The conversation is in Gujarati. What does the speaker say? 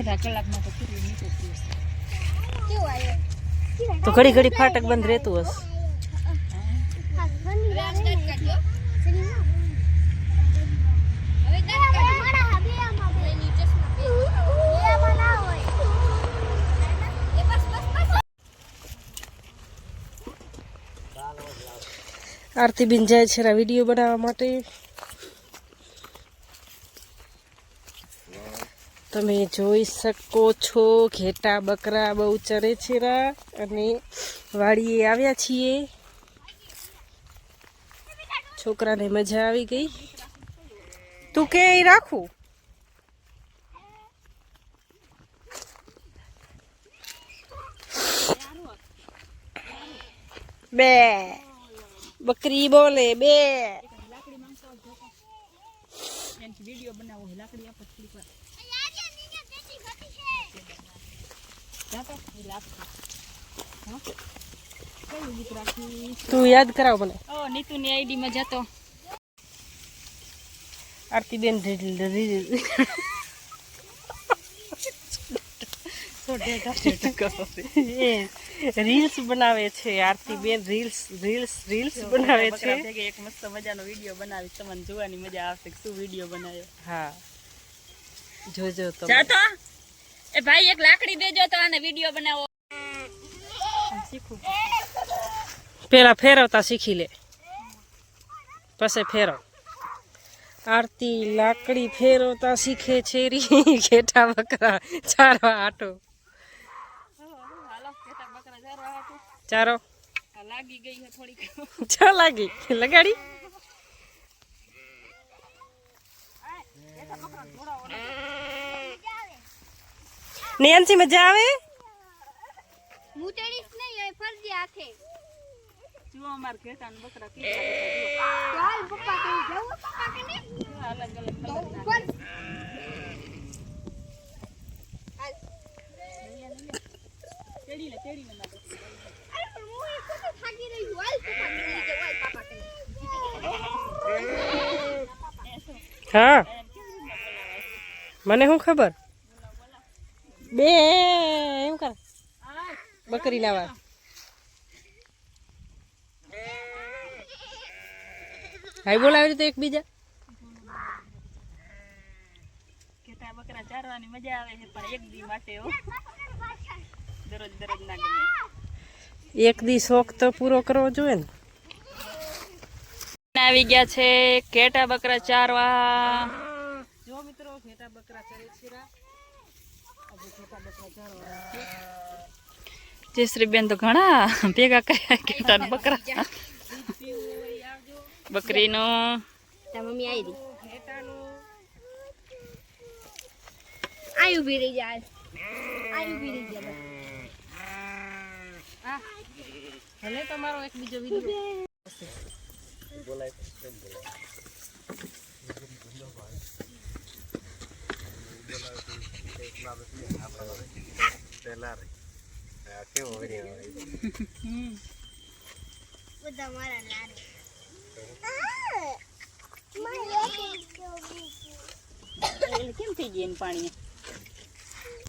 અડધા કલાકમાં તો કેટલું નીકળતું હશે. તો ઘડી ઘડી ફાટક બંધ રહેતું હશે. આરતી બેન જાય છે વિડીયો બનાવવા માટે. તમે જોઈ શકો છો ઘેટા બકરા બહુ ચરે છે અને વાડીએ આવ્યા છીએ. છોકરાને મજા આવી ગઈ. તું કે રાખું બે બકરી બોલે બે. વિડીયો બનાવો લાકડી આપો થોડીક વાર. તું યાદ કરાવ મને. નીતુની આઈડી માં જતો. આરતીબેન રીલ્સ બનાવે છે. આરતીબેન રીલ્સ રીલ્સ રીલ્સ બનાવે છે. એક મસ્ત મજાનો વિડીયો બનાવી તમને જોવાની મજા આવશે. શું વિડીયો બનાવ્યો? હા જોજો તો. એ ભાઈ એક લાકડી દેજો તો આને વિડીયો બનાવો. પેલા ફેરવતા શીખી લે પછી ફેરવ. આરતી લાકડી ફેરવતા શીખે છે રી ઘેટા બકરા ચારવા આટો. ચારો લાગી ગઈ છે થોડીક. ચા લાગી લગાડી. નેન્સી મજા આવે. મુતડીસ નહીં એ ફરજી આખે. જો અમાર ઘેટા ને બકરા ચાલ પપ્પા કે જવું પપ્પા કે નહીં અલગ અલગ તો ઉપર તેડી લે માટે. અરે પણ હું એ ખોટો થાકી રહી છું. હાલ પપ્પા કે લઈ જાવ. હાલ પાપા કે. હા મને શું ખબર. બે એમ કર બકરી ના વાત. હાઈ બોલાવી તો એકબીજા. ઘેટા બકરા ચારવાની મજા આવે છે પણ એક દી માટે દરરોજ ના ગમે. એક દી શોખ તો પૂરો કરવો જોઈએ ને. આવી ગયા છે ઘેટા બકરા ચારવા. જો મિત્રો ઘેટા બકરા ચરે છે. જયશ્રીબેન તો ઘણા ભેગા કર્યા ઘેટા બકરા. બકરીનો મમ્મી આવી રહી. આયુ ઉભી રહી જાય. આયુ ઉભી રહી જાય. ભલે તમારો એક બીજો વિડિયો બોલાય કેવો વિડિયો બધા મારા લારે. કેમ થઈ ગઈ પાણી?